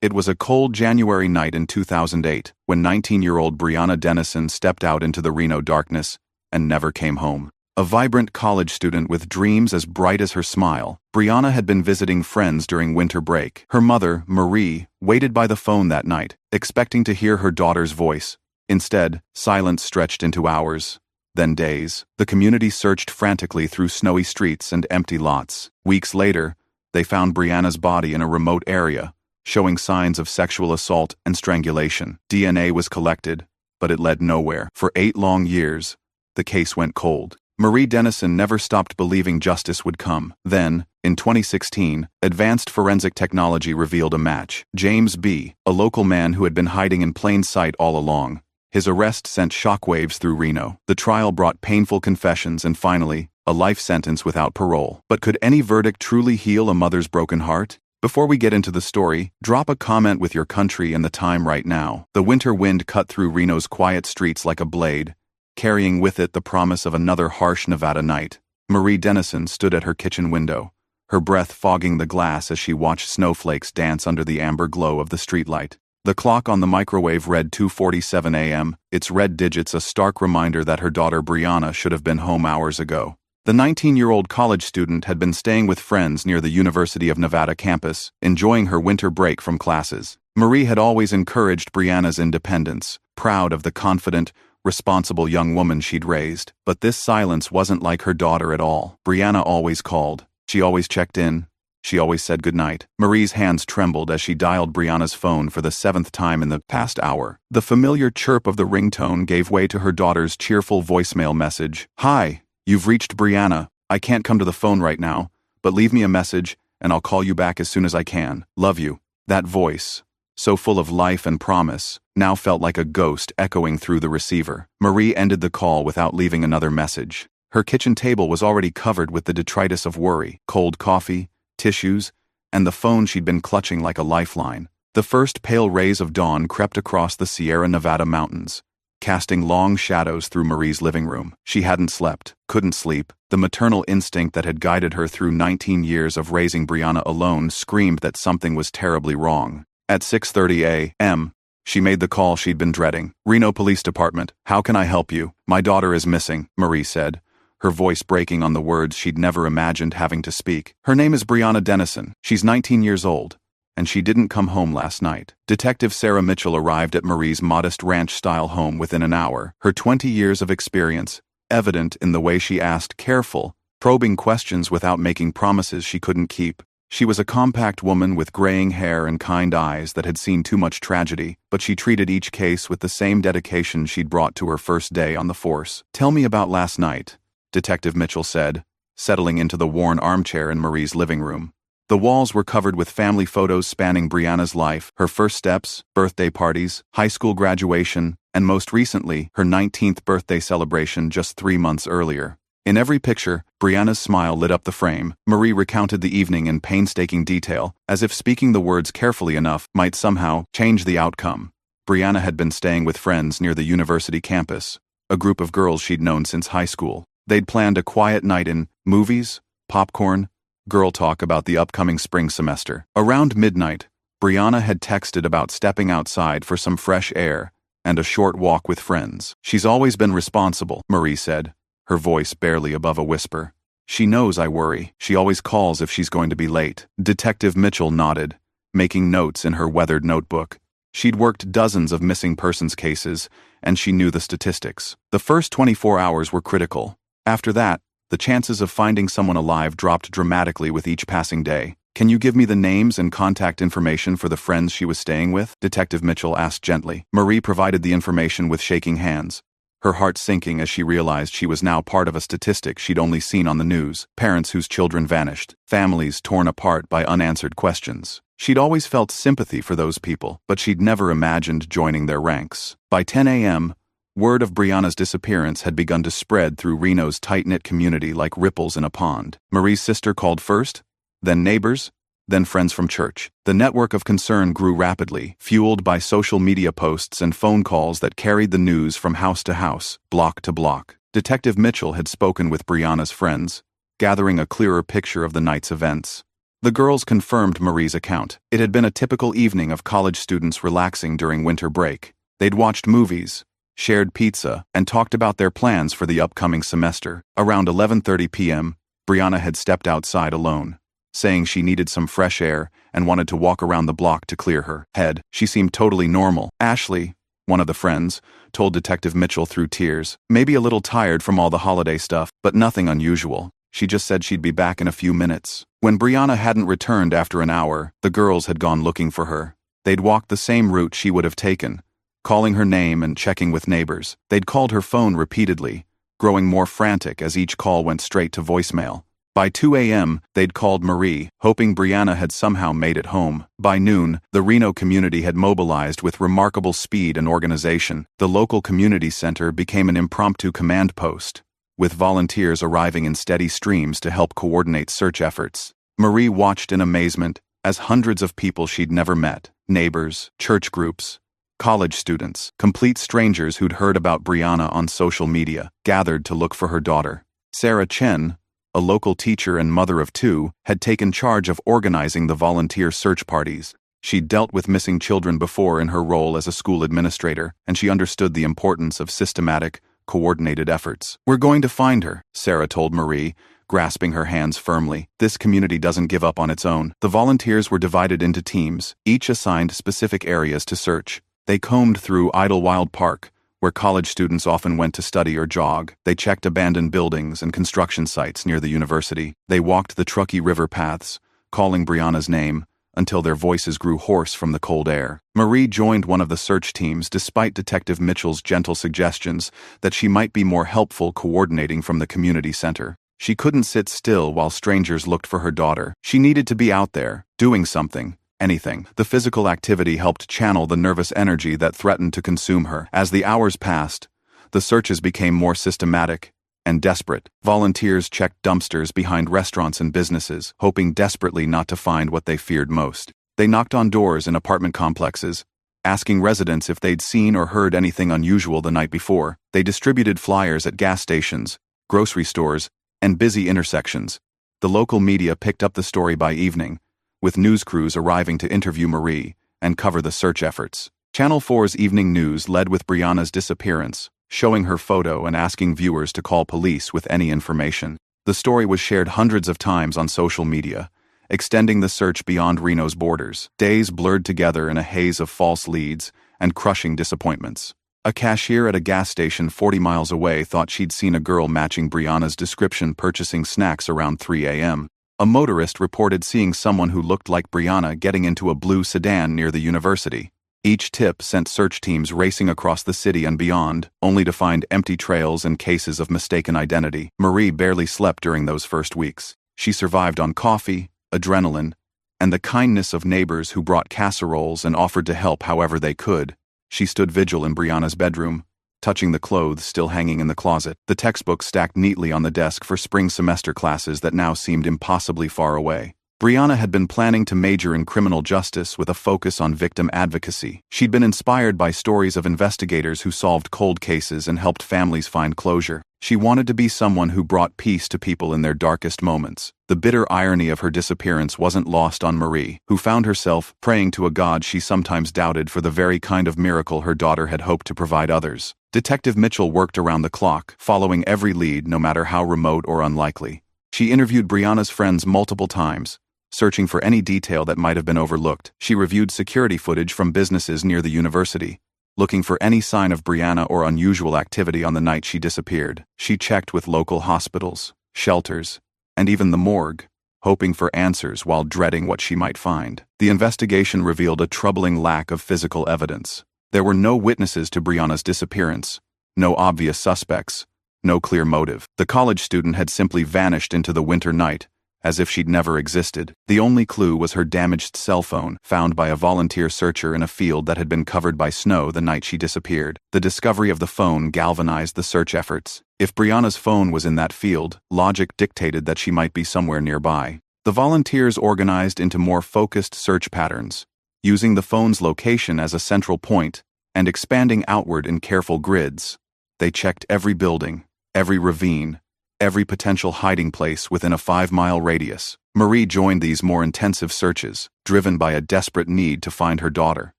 It was a cold January night in 2008 when 19-year-old Brianna Denison stepped out into the Reno darkness and never came home. A vibrant college student with dreams as bright as her smile, Brianna had been visiting friends during winter break. Her mother, Marie, waited by the phone that night, expecting to hear her daughter's voice. Instead, silence stretched into hours, then days. The community searched frantically through snowy streets and empty lots. Weeks later, they found Brianna's body in a remote area, showing signs of sexual assault and strangulation. DNA was collected, but it led nowhere. For 8 long years, the case went cold. Marie Denison never stopped believing justice would come. Then, in 2016, advanced forensic technology revealed a match. James B., a local man who had been hiding in plain sight all along. His arrest sent shockwaves through Reno. The trial brought painful confessions and finally, a life sentence without parole. But could any verdict truly heal a mother's broken heart? Before we get into the story, drop a comment with your country and the time right now. The winter wind cut through Reno's quiet streets like a blade, carrying with it the promise of another harsh Nevada night. Marie Denison stood at her kitchen window, her breath fogging the glass as she watched snowflakes dance under the amber glow of the streetlight. The clock on the microwave read 2:47 a.m., its red digits a stark reminder that her daughter Brianna should have been home hours ago. The 19-year-old college student had been staying with friends near the University of Nevada campus, enjoying her winter break from classes. Marie had always encouraged Brianna's independence, proud of the confident, responsible young woman she'd raised. But this silence wasn't like her daughter at all. Brianna always called. She always checked in. She always said goodnight. Marie's hands trembled as she dialed Brianna's phone for the 7th time in the past hour. The familiar chirp of the ringtone gave way to her daughter's cheerful voicemail message. "Hi, you've reached Brianna. I can't come to the phone right now, but leave me a message, and I'll call you back as soon as I can. Love you." That voice, so full of life and promise, now felt like a ghost echoing through the receiver. Marie ended the call without leaving another message. Her kitchen table was already covered with the detritus of worry, cold coffee, tissues, and the phone she'd been clutching like a lifeline. The first pale rays of dawn crept across the Sierra Nevada mountains, casting long shadows through Marie's living room. She hadn't slept, couldn't sleep. The maternal instinct that had guided her through 19 years of raising Brianna alone screamed that something was terribly wrong. At 6:30 a.m., she made the call she'd been dreading. "Reno Police Department, how can I help you? My daughter is missing," Marie said, her voice breaking on the words she'd never imagined having to speak. "Her name is Brianna Denison. She's 19 years old, and she didn't come home last night." Detective Sarah Mitchell arrived at Marie's modest ranch-style home within an hour, her 20 years of experience evident in the way she asked careful, probing questions without making promises she couldn't keep. She was a compact woman with graying hair and kind eyes that had seen too much tragedy, but she treated each case with the same dedication she'd brought to her first day on the force. "Tell me about last night," Detective Mitchell said, settling into the worn armchair in Marie's living room. The walls were covered with family photos spanning Brianna's life, her first steps, birthday parties, high school graduation, and most recently, her 19th birthday celebration just 3 months earlier. In every picture, Brianna's smile lit up the frame. Marie recounted the evening in painstaking detail, as if speaking the words carefully enough might somehow change the outcome. Brianna had been staying with friends near the university campus, a group of girls she'd known since high school. They'd planned a quiet night in movies, popcorn, girl talk about the upcoming spring semester. Around midnight, Brianna had texted about stepping outside for some fresh air and a short walk with friends. "She's always been responsible," Marie said, her voice barely above a whisper. "She knows I worry. She always calls if she's going to be late." Detective Mitchell nodded, making notes in her weathered notebook. She'd worked dozens of missing persons cases, and she knew the statistics. The first 24 hours were critical. After that, the chances of finding someone alive dropped dramatically with each passing day. "Can you give me the names and contact information for the friends she was staying with?" Detective Mitchell asked gently. Marie provided the information with shaking hands, her heart sinking as she realized she was now part of a statistic she'd only seen on the news: parents whose children vanished, families torn apart by unanswered questions. She'd always felt sympathy for those people, but she'd never imagined joining their ranks. By 10 a.m., word of Brianna's disappearance had begun to spread through Reno's tight-knit community like ripples in a pond. Marie's sister called first, then neighbors, then friends from church. The network of concern grew rapidly, fueled by social media posts and phone calls that carried the news from house to house, block to block. Detective Mitchell had spoken with Brianna's friends, gathering a clearer picture of the night's events. The girls confirmed Marie's account. It had been a typical evening of college students relaxing during winter break. They'd watched movies, shared pizza, and talked about their plans for the upcoming semester. Around 11:30 p.m., Brianna had stepped outside alone, saying she needed some fresh air and wanted to walk around the block to clear her head. She seemed totally normal. Ashley, one of the friends, told Detective Mitchell through tears, maybe a little tired from all the holiday stuff, but nothing unusual. She just said she'd be back in a few minutes. When Brianna hadn't returned after an hour, the girls had gone looking for her. They'd walked the same route she would have taken, calling her name and checking with neighbors. They'd called her phone repeatedly, growing more frantic as each call went straight to voicemail. By 2 a.m., they'd called Marie, hoping Brianna had somehow made it home. By noon, the Reno community had mobilized with remarkable speed and organization. The local community center became an impromptu command post, with volunteers arriving in steady streams to help coordinate search efforts. Marie watched in amazement as hundreds of people she'd never met, neighbors, church groups, college students, complete strangers who'd heard about Brianna on social media, gathered to look for her daughter. Sarah Chen, a local teacher and mother of two, had taken charge of organizing the volunteer search parties. She'd dealt with missing children before in her role as a school administrator, and she understood the importance of systematic, coordinated efforts. "We're going to find her," Sarah told Marie, grasping her hands firmly. "This community doesn't give up on its own." The volunteers were divided into teams, each assigned specific areas to search. They combed through Idlewild Park, where college students often went to study or jog. They checked abandoned buildings and construction sites near the university. They walked the Truckee River paths, calling Brianna's name, until their voices grew hoarse from the cold air. Marie joined one of the search teams despite Detective Mitchell's gentle suggestions that she might be more helpful coordinating from the community center. She couldn't sit still while strangers looked for her daughter. She needed to be out there, doing something. Anything. The physical activity helped channel the nervous energy that threatened to consume her. As the hours passed, the searches became more systematic and desperate. Volunteers checked dumpsters behind restaurants and businesses, hoping desperately not to find what they feared most. They knocked on doors in apartment complexes, asking residents if they'd seen or heard anything unusual the night before. They distributed flyers at gas stations, grocery stores, and busy intersections. The local media picked up the story by evening, with news crews arriving to interview Marie and cover the search efforts. Channel 4's evening news led with Brianna's disappearance, showing her photo and asking viewers to call police with any information. The story was shared hundreds of times on social media, extending the search beyond Reno's borders. Days blurred together in a haze of false leads and crushing disappointments. A cashier at a gas station 40 miles away thought she'd seen a girl matching Brianna's description purchasing snacks around 3 a.m. A motorist reported seeing someone who looked like Brianna getting into a blue sedan near the university. Each tip sent search teams racing across the city and beyond, only to find empty trails and cases of mistaken identity. Marie barely slept during those first weeks. She survived on coffee, adrenaline, and the kindness of neighbors who brought casseroles and offered to help however they could. She stood vigil in Brianna's bedroom, touching the clothes still hanging in the closet, the textbooks stacked neatly on the desk for spring semester classes that now seemed impossibly far away. Brianna had been planning to major in criminal justice with a focus on victim advocacy. She'd been inspired by stories of investigators who solved cold cases and helped families find closure. She wanted to be someone who brought peace to people in their darkest moments. The bitter irony of her disappearance wasn't lost on Marie, who found herself praying to a God she sometimes doubted for the very kind of miracle her daughter had hoped to provide others. Detective Mitchell worked around the clock, following every lead no matter how remote or unlikely. She interviewed Brianna's friends multiple times, searching for any detail that might have been overlooked. She reviewed security footage from businesses near the university, looking for any sign of Brianna or unusual activity on the night she disappeared. She checked with local hospitals, shelters, and even the morgue, hoping for answers while dreading what she might find. The investigation revealed a troubling lack of physical evidence. There were no witnesses to Brianna's disappearance, no obvious suspects, no clear motive. The college student had simply vanished into the winter night, as if she'd never existed. The only clue was her damaged cell phone, found by a volunteer searcher in a field that had been covered by snow the night she disappeared. The discovery of the phone galvanized the search efforts. If Brianna's phone was in that field, logic dictated that she might be somewhere nearby. The volunteers organized into more focused search patterns, using the phone's location as a central point and expanding outward in careful grids. They checked every building, every ravine, every potential hiding place within a 5-mile radius. Marie joined these more intensive searches, driven by a desperate need to find her daughter.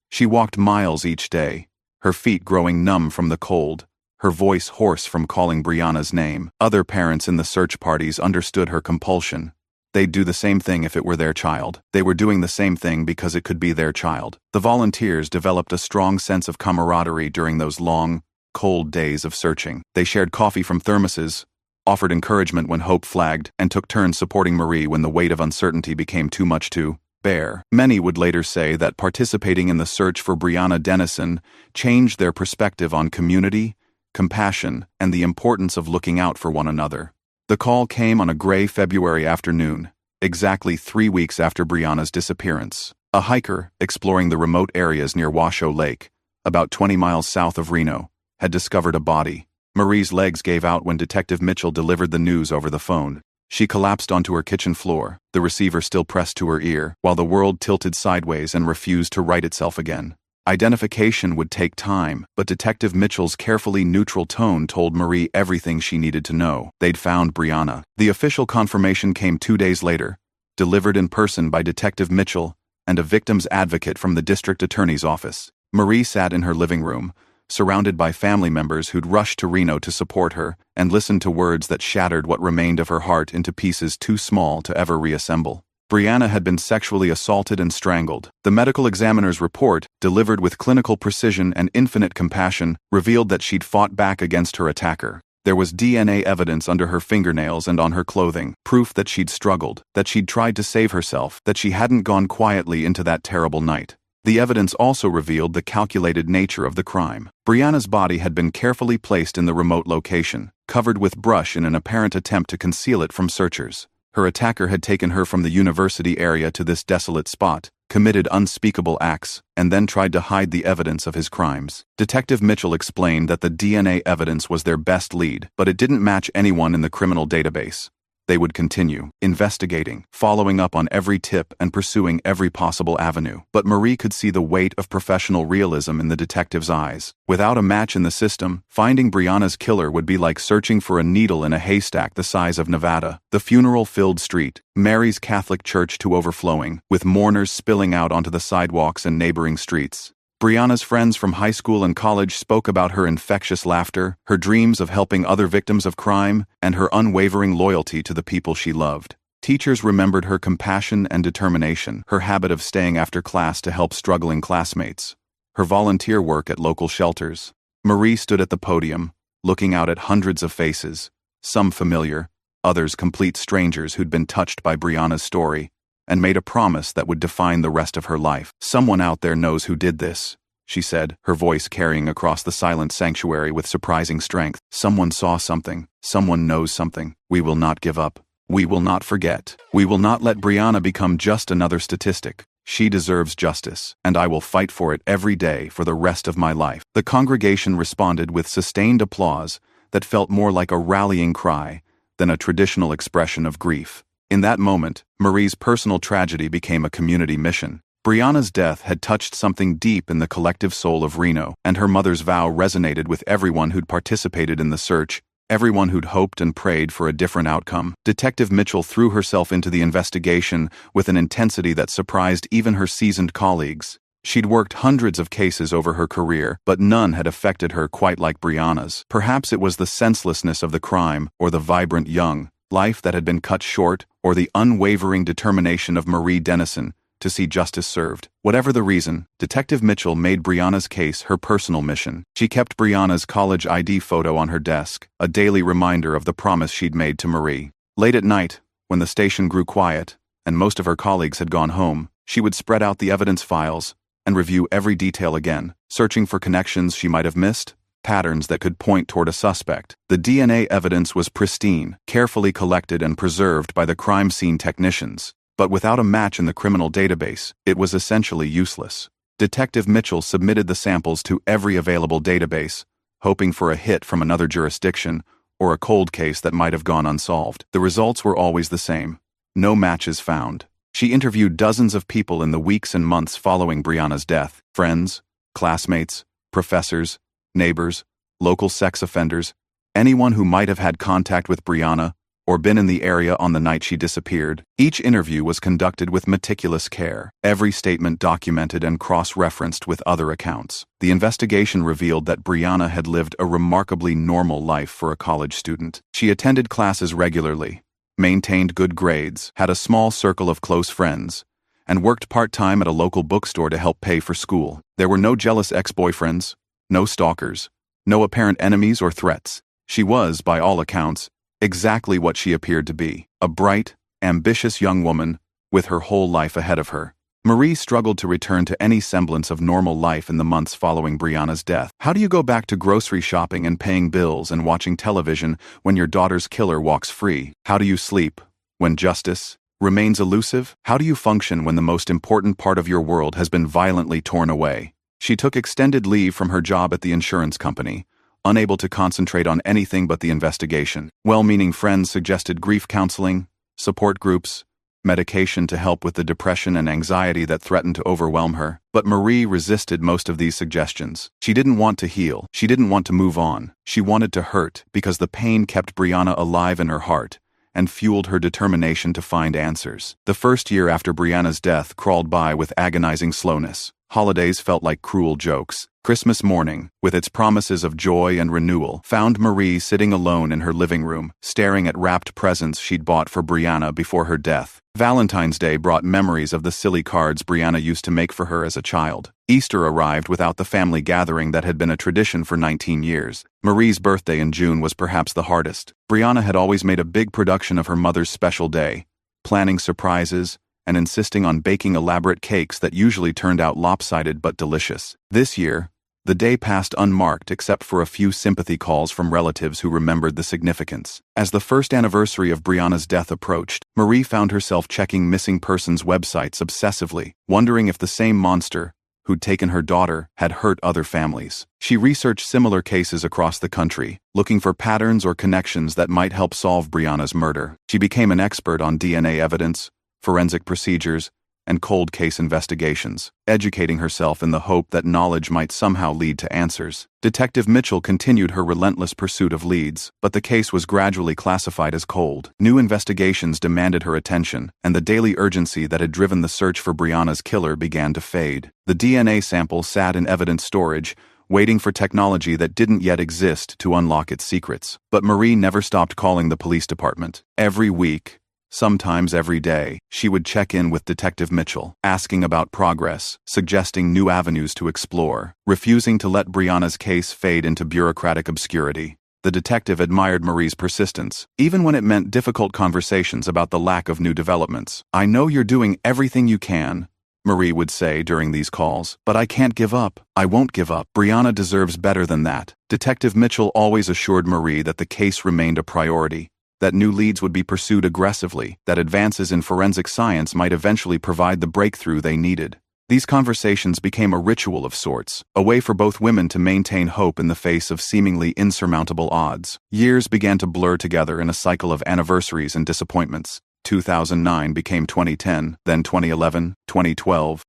She walked miles each day, her feet growing numb from the cold, her voice hoarse from calling Brianna's name. Other parents in the search parties understood her compulsion. They'd do the same thing if it were their child. They were doing the same thing because it could be their child. The volunteers developed a strong sense of camaraderie during those long, cold days of searching. They shared coffee from thermoses, offered encouragement when hope flagged, and took turns supporting Marie when the weight of uncertainty became too much to bear. Many would later say that participating in the search for Brianna Denison changed their perspective on community, compassion, and the importance of looking out for one another. The call came on a gray February afternoon, exactly 3 weeks after Brianna's disappearance. A hiker, exploring the remote areas near Washoe Lake, about 20 miles south of Reno, had discovered a body. Marie's legs gave out when Detective Mitchell delivered the news over the phone. She collapsed onto her kitchen floor, the receiver still pressed to her ear, while the world tilted sideways and refused to right itself again. Identification would take time, but Detective Mitchell's carefully neutral tone told Marie everything she needed to know. They'd found Brianna. The official confirmation came 2 days later, delivered in person by Detective Mitchell and a victim's advocate from the district attorney's office. Marie sat in her living room, surrounded by family members who'd rushed to Reno to support her, and listened to words that shattered what remained of her heart into pieces too small to ever reassemble. Brianna had been sexually assaulted and strangled. The medical examiner's report, delivered with clinical precision and infinite compassion, revealed that she'd fought back against her attacker. There was DNA evidence under her fingernails and on her clothing, proof that she'd struggled, that she'd tried to save herself, that she hadn't gone quietly into that terrible night. The evidence also revealed the calculated nature of the crime. Brianna's body had been carefully placed in the remote location, covered with brush in an apparent attempt to conceal it from searchers. Her attacker had taken her from the university area to this desolate spot, committed unspeakable acts, and then tried to hide the evidence of his crimes. Detective Mitchell explained that the DNA evidence was their best lead, but it didn't match anyone in the criminal database. They would continue, investigating, following up on every tip and pursuing every possible avenue. But Marie could see the weight of professional realism in the detective's eyes. Without a match in the system, finding Brianna's killer would be like searching for a needle in a haystack the size of Nevada. The funeral-filled street, Mary's Catholic church to overflowing, with mourners spilling out onto the sidewalks and neighboring streets. Brianna's friends from high school and college spoke about her infectious laughter, her dreams of helping other victims of crime, and her unwavering loyalty to the people she loved. Teachers remembered her compassion and determination, her habit of staying after class to help struggling classmates, her volunteer work at local shelters. Marie stood at the podium, looking out at hundreds of faces, some familiar, others complete strangers who'd been touched by Brianna's story, and made a promise that would define the rest of her life. "Someone out there knows who did this," she said, her voice carrying across the silent sanctuary with surprising strength. "Someone saw something. Someone knows something. We will not give up. We will not forget. We will not let Brianna become just another statistic. She deserves justice, and I will fight for it every day for the rest of my life." The congregation responded with sustained applause that felt more like a rallying cry than a traditional expression of grief. In that moment, Marie's personal tragedy became a community mission. Brianna's death had touched something deep in the collective soul of Reno, and her mother's vow resonated with everyone who'd participated in the search, everyone who'd hoped and prayed for a different outcome. Detective Mitchell threw herself into the investigation with an intensity that surprised even her seasoned colleagues. She'd worked hundreds of cases over her career, but none had affected her quite like Brianna's. Perhaps it was the senselessness of the crime, or the vibrant young life that had been cut short, or the unwavering determination of Marie Denison to see justice served. Whatever the reason, Detective Mitchell made Brianna's case her personal mission. She kept Brianna's college ID photo on her desk, a daily reminder of the promise she'd made to Marie. Late at night, when the station grew quiet, and most of her colleagues had gone home, she would spread out the evidence files and review every detail again, searching for connections she might have missed, patterns that could point toward a suspect. The DNA evidence was pristine, carefully collected and preserved by the crime scene technicians, but without a match in the criminal database, it was essentially useless. Detective Mitchell submitted the samples to every available database, hoping for a hit from another jurisdiction or a cold case that might have gone unsolved. The results were always the same: no matches found. She interviewed dozens of people in the weeks and months following Brianna's death: friends, classmates, professors, neighbors, local sex offenders, anyone who might have had contact with Brianna or been in the area on the night she disappeared. Each interview was conducted with meticulous care, every statement documented and cross-referenced with other accounts. The investigation revealed that Brianna had lived a remarkably normal life for a college student. She attended classes regularly, maintained good grades, had a small circle of close friends, and worked part-time at a local bookstore to help pay for school. There were no jealous ex-boyfriends, no stalkers, no apparent enemies or threats. She was, by all accounts, exactly what she appeared to be, a bright, ambitious young woman with her whole life ahead of her. Marie struggled to return to any semblance of normal life in the months following Brianna's death. How do you go back to grocery shopping and paying bills and watching television when your daughter's killer walks free? How do you sleep when justice remains elusive? How do you function when the most important part of your world has been violently torn away? She took extended leave from her job at the insurance company, unable to concentrate on anything but the investigation. Well-meaning friends suggested grief counseling, support groups, medication to help with the depression and anxiety that threatened to overwhelm her. But Marie resisted most of these suggestions. She didn't want to heal. She didn't want to move on. She wanted to hurt because the pain kept Brianna alive in her heart and fueled her determination to find answers. The first year after Brianna's death crawled by with agonizing slowness. Holidays felt like cruel jokes. Christmas morning, with its promises of joy and renewal, found Marie sitting alone in her living room, staring at wrapped presents she'd bought for Brianna before her death. Valentine's Day brought memories of the silly cards Brianna used to make for her as a child. Easter arrived without the family gathering that had been a tradition for 19 years. Marie's birthday in June was perhaps the hardest. Brianna had always made a big production of her mother's special day, planning surprises and insisting on baking elaborate cakes that usually turned out lopsided but delicious. This year, the day passed unmarked except for a few sympathy calls from relatives who remembered the significance. As the first anniversary of Brianna's death approached, Marie found herself checking missing persons websites obsessively, wondering if the same monster who'd taken her daughter had hurt other families. She researched similar cases across the country, looking for patterns or connections that might help solve Brianna's murder. She became an expert on DNA evidence, forensic procedures, and cold case investigations, educating herself in the hope that knowledge might somehow lead to answers. Detective Mitchell continued her relentless pursuit of leads, but the case was gradually classified as cold. New investigations demanded her attention, and the daily urgency that had driven the search for Brianna's killer began to fade. The DNA sample sat in evidence storage, waiting for technology that didn't yet exist to unlock its secrets. But Marie never stopped calling the police department. Every week, sometimes every day, she would check in with Detective Mitchell, asking about progress, suggesting new avenues to explore, refusing to let Brianna's case fade into bureaucratic obscurity. The detective admired Marie's persistence, even when it meant difficult conversations about the lack of new developments. "I know you're doing everything you can," Marie would say during these calls, "but I can't give up. I won't give up. Brianna deserves better than that." Detective Mitchell always assured Marie that the case remained a priority, that new leads would be pursued aggressively, that advances in forensic science might eventually provide the breakthrough they needed. These conversations became a ritual of sorts, a way for both women to maintain hope in the face of seemingly insurmountable odds. Years began to blur together in a cycle of anniversaries and disappointments. 2009 became 2010, then 2011, 2012.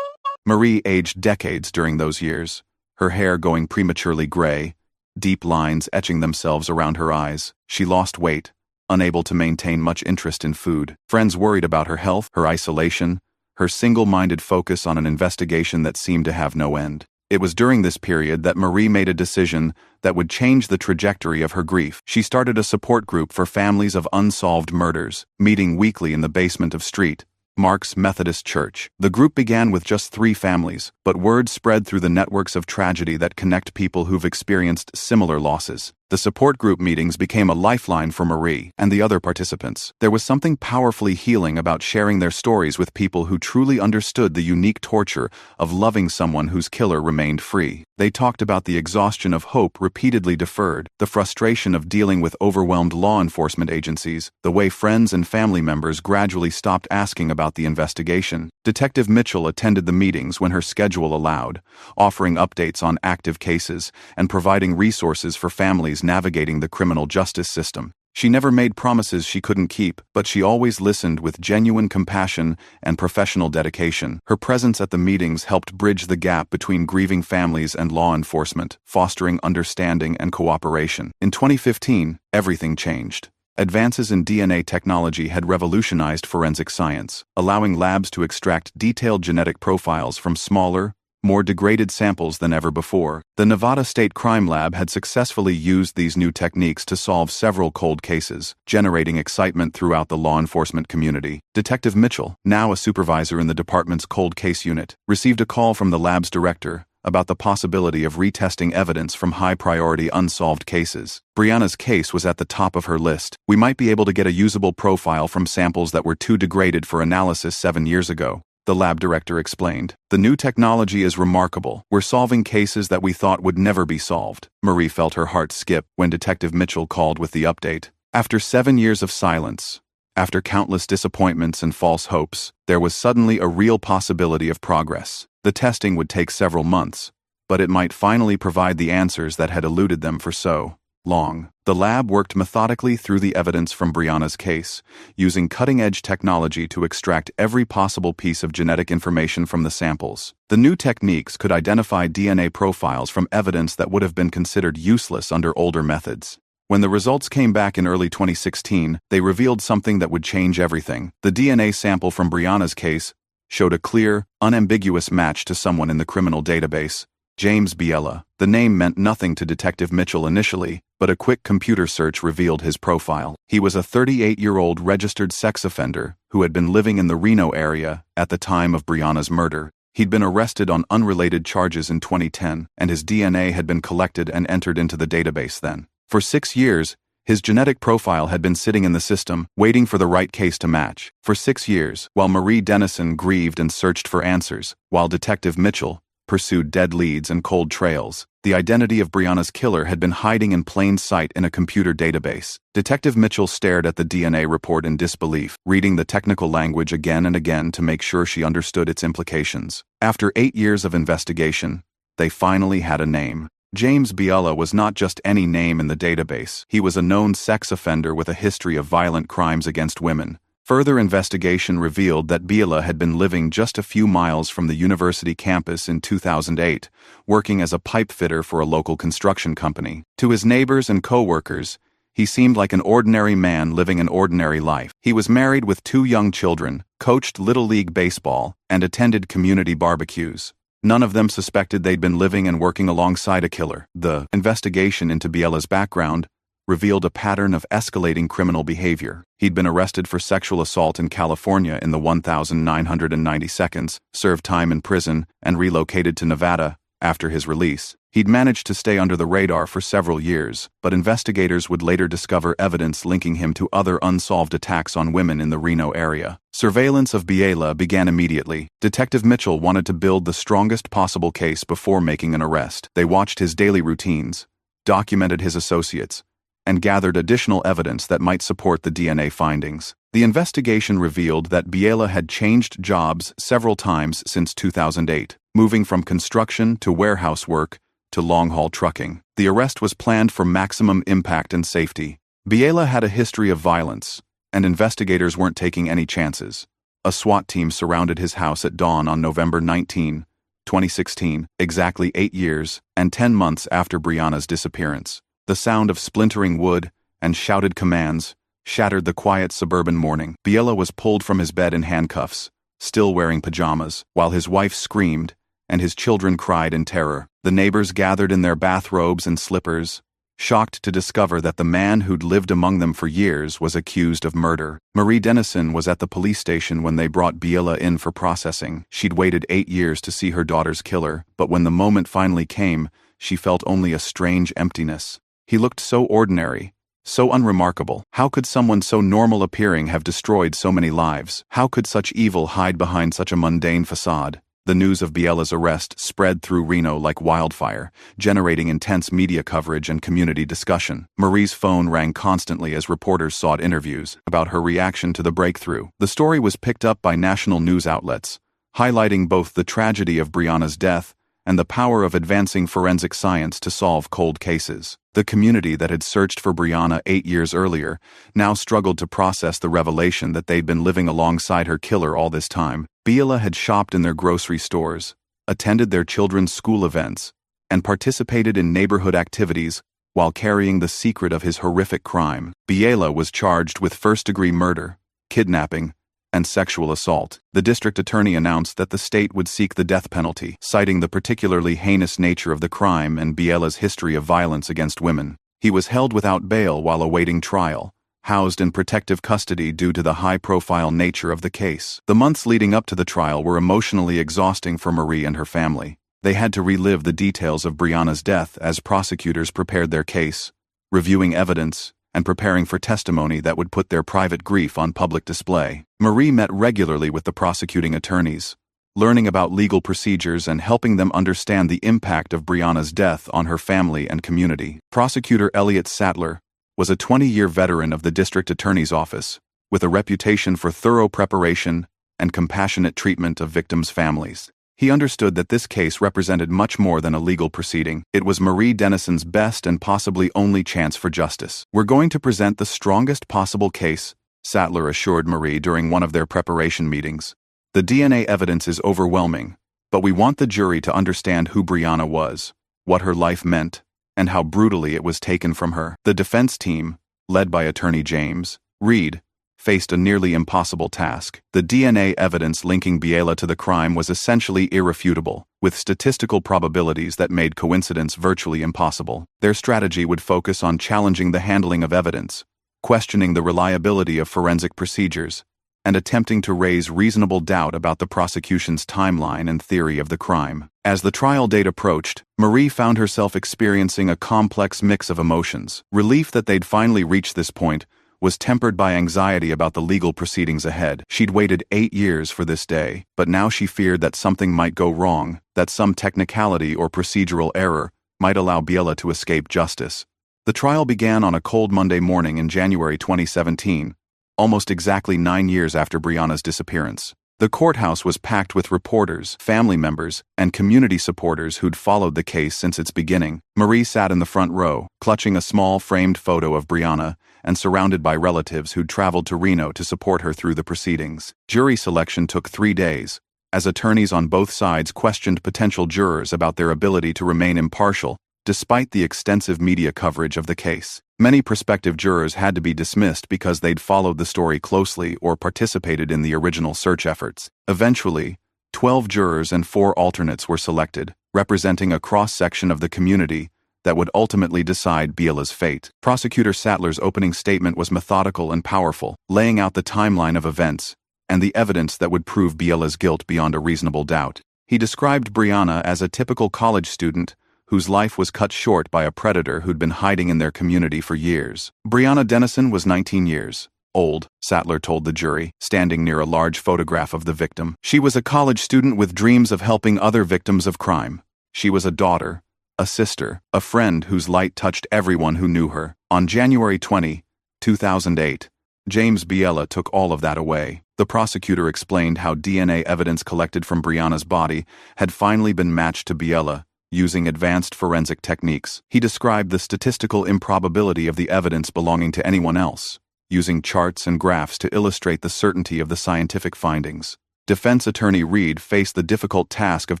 Marie aged decades during those years, her hair going prematurely gray, deep lines etching themselves around her eyes. She lost weight, unable to maintain much interest in food. Friends worried about her health, her isolation, her single-minded focus on an investigation that seemed to have no end. It was during this period that Marie made a decision that would change the trajectory of her grief. She started a support group for families of unsolved murders, meeting weekly in the basement of St. Mark's Methodist Church. The group began with just 3 families, but word spread through the networks of tragedy that connect people who've experienced similar losses. The support group meetings became a lifeline for Marie and the other participants. There was something powerfully healing about sharing their stories with people who truly understood the unique torture of loving someone whose killer remained free. They talked about the exhaustion of hope repeatedly deferred, the frustration of dealing with overwhelmed law enforcement agencies, the way friends and family members gradually stopped asking about the investigation. Detective Mitchell attended the meetings when her schedule allowed, offering updates on active cases and providing resources for families navigating the criminal justice system. She never made promises she couldn't keep, but she always listened with genuine compassion and professional dedication. Her presence at the meetings helped bridge the gap between grieving families and law enforcement, fostering understanding and cooperation. In 2015, everything changed. Advances in DNA technology had revolutionized forensic science, allowing labs to extract detailed genetic profiles from smaller, more degraded samples than ever before. The Nevada State Crime Lab had successfully used these new techniques to solve several cold cases, generating excitement throughout the law enforcement community. Detective Mitchell, now a supervisor in the department's cold case unit, received a call from the lab's director about the possibility of retesting evidence from high-priority unsolved cases. Brianna's case was at the top of her list. We might be able to get a usable profile from samples that were too degraded for analysis 7 years ago, the lab director explained. The new technology is remarkable. We're solving cases that we thought would never be solved. Marie felt her heart skip when Detective Mitchell called with the update. After 7 years of silence, after countless disappointments and false hopes, there was suddenly a real possibility of progress. The testing would take several months, but it might finally provide the answers that had eluded them for so long. The lab worked methodically through the evidence from Brianna's case, using cutting-edge technology to extract every possible piece of genetic information from the samples. The new techniques could identify DNA profiles from evidence that would have been considered useless under older methods. When the results came back in early 2016, they revealed something that would change everything. The DNA sample from Brianna's case showed a clear, unambiguous match to someone in the criminal database, James Biella. The name meant nothing to Detective Mitchell initially, but a quick computer search revealed his profile. He was a 38-year-old registered sex offender who had been living in the Reno area at the time of Brianna's murder. He'd been arrested on unrelated charges in 2010, and his DNA had been collected and entered into the database then. For 6 years, his genetic profile had been sitting in the system, waiting for the right case to match. For 6 years, while Marie Denison grieved and searched for answers, while Detective Mitchell pursued dead leads and cold trails, the identity of Brianna's killer had been hiding in plain sight in a computer database. Detective Mitchell stared at the DNA report in disbelief, reading the technical language again and again to make sure she understood its implications. After 8 years of investigation, they finally had a name. James Biella was not just any name in the database. He was a known sex offender with a history of violent crimes against women. Further investigation revealed that Biella had been living just a few miles from the university campus in 2008, working as a pipe fitter for a local construction company. To his neighbors and co-workers, he seemed like an ordinary man living an ordinary life. He was married with 2 young children, coached Little League baseball, and attended community barbecues. None of them suspected they'd been living and working alongside a killer. The investigation into Biella's background revealed a pattern of escalating criminal behavior. He'd been arrested for sexual assault in California in the 1992nd, served time in prison, and relocated to Nevada after his release. He'd managed to stay under the radar for several years, but investigators would later discover evidence linking him to other unsolved attacks on women in the Reno area. Surveillance of Biella began immediately. Detective Mitchell wanted to build the strongest possible case before making an arrest. They watched his daily routines, documented his associates, and gathered additional evidence that might support the DNA findings. The investigation revealed that Biella had changed jobs several times since 2008, moving from construction to warehouse work to long-haul trucking. The arrest was planned for maximum impact and safety. Biella had a history of violence, and investigators weren't taking any chances. A SWAT team surrounded his house at dawn on November 19, 2016, exactly 8 years and 10 months after Brianna's disappearance. The sound of splintering wood and shouted commands shattered the quiet suburban morning. Biella was pulled from his bed in handcuffs, still wearing pajamas, while his wife screamed and his children cried in terror. The neighbors gathered in their bathrobes and slippers, shocked to discover that the man who'd lived among them for years was accused of murder. Marie Denison was at the police station when they brought Biella in for processing. She'd waited 8 years to see her daughter's killer, but when the moment finally came, she felt only a strange emptiness. He looked so ordinary, so unremarkable. How could someone so normal appearing have destroyed so many lives? How could such evil hide behind such a mundane facade? The news of Biella's arrest spread through Reno like wildfire, generating intense media coverage and community discussion. Marie's phone rang constantly as reporters sought interviews about her reaction to the breakthrough. The story was picked up by national news outlets, highlighting both the tragedy of Brianna's death and the power of advancing forensic science to solve cold cases. The community that had searched for Brianna 8 years earlier now struggled to process the revelation that they'd been living alongside her killer all this time. Biella had shopped in their grocery stores, attended their children's school events, and participated in neighborhood activities while carrying the secret of his horrific crime. Biela was charged with first-degree murder, kidnapping, and sexual assault. The district attorney announced that the state would seek the death penalty, citing the particularly heinous nature of the crime and Biela's history of violence against women. He was held without bail while awaiting trial, housed in protective custody due to the high-profile nature of the case. The months leading up to the trial were emotionally exhausting for Marie and her family. They had to relive the details of Brianna's death as prosecutors prepared their case, reviewing evidence, and preparing for testimony that would put their private grief on public display. Marie met regularly with the prosecuting attorneys, learning about legal procedures and helping them understand the impact of Brianna's death on her family and community. Prosecutor Elliot Sattler was a 20-year veteran of the district attorney's office, with a reputation for thorough preparation and compassionate treatment of victims' families. He understood that this case represented much more than a legal proceeding. It was Marie Denison's best and possibly only chance for justice. "We're going to present the strongest possible case," Sattler assured Marie during one of their preparation meetings. "The DNA evidence is overwhelming, but we want the jury to understand who Brianna was, what her life meant, and how brutally it was taken from her." The defense team, led by attorney James Reed, faced a nearly impossible task. The DNA evidence linking Biela to the crime was essentially irrefutable, with statistical probabilities that made coincidence virtually impossible. Their strategy would focus on challenging the handling of evidence, questioning the reliability of forensic procedures, and attempting to raise reasonable doubt about the prosecution's timeline and theory of the crime. As the trial date approached, Marie found herself experiencing a complex mix of emotions. Relief that they'd finally reached this point was tempered by anxiety about the legal proceedings ahead. She'd waited 8 years for this day, but now she feared that something might go wrong, that some technicality or procedural error might allow Biela to escape justice. The trial began on a cold Monday morning in January 2017, almost exactly 9 years after Brianna's disappearance. The courthouse was packed with reporters, family members, and community supporters who'd followed the case since its beginning. Marie sat in the front row, clutching a small framed photo of Brianna, and surrounded by relatives who'd traveled to Reno to support her through the proceedings. Jury selection took 3 days, as attorneys on both sides questioned potential jurors about their ability to remain impartial, despite the extensive media coverage of the case. Many prospective jurors had to be dismissed because they'd followed the story closely or participated in the original search efforts. Eventually, 12 jurors and 4 alternates were selected, representing a cross-section of the community that would ultimately decide Biela's fate. Prosecutor Sattler's opening statement was methodical and powerful, laying out the timeline of events and the evidence that would prove Biela's guilt beyond a reasonable doubt. He described Brianna as a typical college student whose life was cut short by a predator who'd been hiding in their community for years. Brianna Denison was 19 years old, Sattler told the jury, standing near a large photograph of the victim. She was a college student with dreams of helping other victims of crime. She was a daughter, a sister, a friend whose light touched everyone who knew her. On January 20, 2008, James Biela took all of that away. The prosecutor explained how DNA evidence collected from Brianna's body had finally been matched to Biela, using advanced forensic techniques. He described the statistical improbability of the evidence belonging to anyone else, using charts and graphs to illustrate the certainty of the scientific findings. Defense attorney Reed faced the difficult task of